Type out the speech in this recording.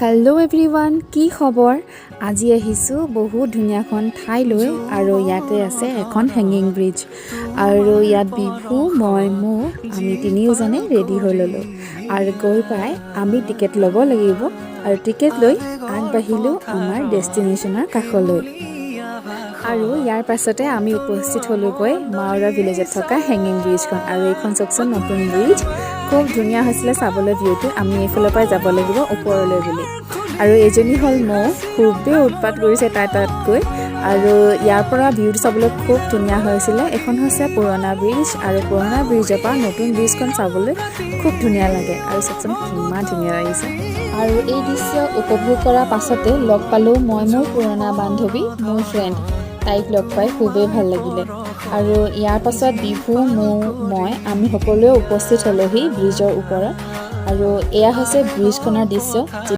hello everyone की खबर আজি আহিছো বহুত ধুনিয়াখন ঠাই লৈ আৰু ইয়াতে আছে এখন হ্যাঙ্গিং ব্ৰিজ আৰু ইয়াত বিভু মই আমি তিনিওজনে ৰেডি হৈ ললো আৰু গৈ পাই আমি টিকেট ল'ব লাগিব আৰু টিকেট লৈ আগবাঢ়িলো আমাৰ ডেষ্টিনেশ্যনৰ কাষলৈ আৰু ইয়াৰ পাছতে আমি উপস্থিত হলোগৈ মাউৰা ভিলেজত থকা হ্যাঙ্গিং ব্ৰিজখন আৰু এইখন চকচন নতুন ব্ৰিজ খুব ধুনিয়া হৈছিলে চাবলৈ ভিউটো আমি এইফালৰ পৰা যাব লাগিব ওপৰলৈ বুলি আৰু এজনী হল খুবে উৎপাত কৰিছে তাতকৈ আৰু ইয়াৰ পৰা ভিউটো চাবলৈ খুব ধুনিয়া হৈছিলে এখন হৈছে পুৰণা ব্ৰিজ আৰু পুৰণা ব্ৰিজৰ পৰা নতুন ব্ৰিজখন চাবলৈ খুব ধুনিয়া লাগে আৰু চকচন কিমান ধুনিয়া লাগিছে আৰু এই দৃশ্য উপভোগ কৰাৰ পাছতে লগ পালো মই মোৰ পুৰণা বান্ধৱী মোৰ ফ্ৰেণ্ড তাইক লগ পাই খুবেই ভাল লাগিলে আৰু ইয়াৰ পাছত বিভু মই আমি সকলোৱে উপস্থিত হলোহি ব্ৰিজৰ ওপৰত আৰু এয়া হৈছে ব্ৰিজখনৰ দৃশ্য